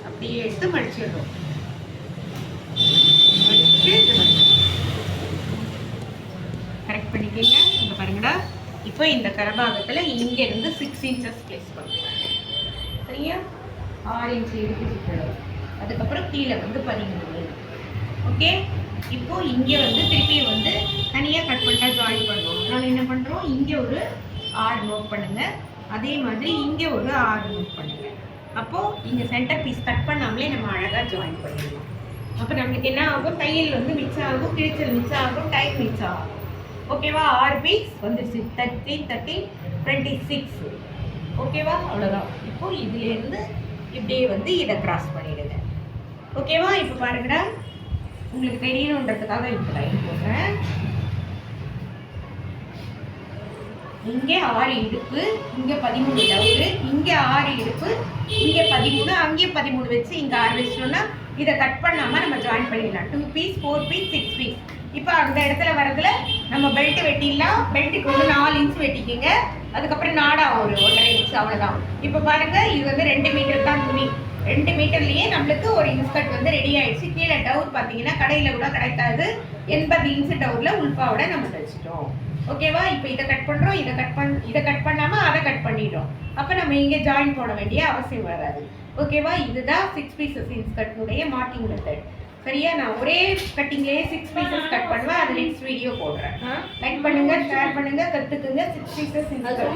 அப்படியே எடுத்து மடிச்சிடுறோம். கரெக்ட் பண்ணிக்கங்க. இங்க பாருங்கடா, இப்போ இந்த கரபாகத்துல இங்க இருந்து 6 inches பிளேஸ் பண்ணுறோம். சரியா? 6 inch எடுத்து சுற்றணும். அதுக்கப்புறம் கீழே வந்து 13. ஓகே, இப்போ இங்க வந்து திருப்பி வந்து தனியா கட் பண்ணிட்டா ஜாயின் பண்ணுவோம். அதனால என்ன பண்றோம், இங்க ஒரு 6 நோட் பண்ணுங்க. அதே மாதிரி இங்க ஒரு 6 நோட் பண்ணுங்க. அப்போ இங்க சென்டர் பீஸ் கட் பண்ணாமலே நம்ம அழகா ஜாயின் பண்ணிடலாம். அப்போ நம்மளுக்கு என்ன ஆகும், தையல் வந்து மிச்சம் ஆகும், கிழிச்சல் மிச்சம் ஆகும், டைம் மிச்சம் ஆகும். ஓகேவா? 6 பீஸ் வந்துருச்சு. 13, 13, 26. ஓகேவா? அவ்வளோதான். இப்போ இதுலேருந்து இப்படியே வந்து இதை கிராஸ் பண்ணிடுங்க. ஓகேவா? இப்போ பாருங்கடா, உங்களுக்கு தெரியணுன்றதுக்காக இந்த லைன் போடுறேன். இங்கே 6 இடுப்பு, இங்கே 13 டவுரு, இங்கே 6 இடுப்பு, இங்கே 13, அங்கே 13 வச்சு இங்கே 6 வச்சிட்டோம்னா இதை கட் பண்ணாமல் நம்ம ஜாயின் பண்ணிடலாம். 2 பீஸ், 4 பீஸ், 6 பீஸ். இப்போ அந்த இடத்துல வரதுல நம்ம பெல்ட் வெட்டிடலாம். பெல்ட்டுக்கு வந்து 4 இன்ச் வெட்டிக்கோங்க. அதுக்கப்புறம் நாடா ஒரு 1.5 இன்ச், அவ்வளோதான். இப்போ பாருங்க, இது வந்து 2 மீட்டர் தான் துணி. 2 மீட்டர்லேயே நம்மளுக்கு ஒரு இன்ஸ்கர்ட் வந்து ரெடி ஆயிடுச்சு. கீழே டவுர் பார்த்தீங்கன்னா கடையில் கூட கிடைக்காது. 80 இன்ச் டவுரில் உள்பாவோட நம்ம தைச்சிட்டோம். ஓகேவா? இப்போ இதை கட் பண்ணுறோம், இதை கட் பண்ணாமல் அதை கட் பண்ணிடுறோம். அப்போ நம்ம இங்கே ஜாயின் போட வேண்டிய அவசியம் வராது. ஓகேவா? இதுதான் 6 பீசஸ் இன்ஸ்கர்ட்னுடைய மார்க்கிங் மெத்தட். சரியா? நான் ஒரே கட்டிங்லேயே 6 பீசஸ் கட் பண்ணுவேன். அது நெக்ஸ்ட் வீடியோ போடுறேன். லைக் பண்ணுங்க, ஷேர் பண்ணுங்க, கற்றுக்குங்க. 6 பீசஸ் இன்ஸ்கர்ட்.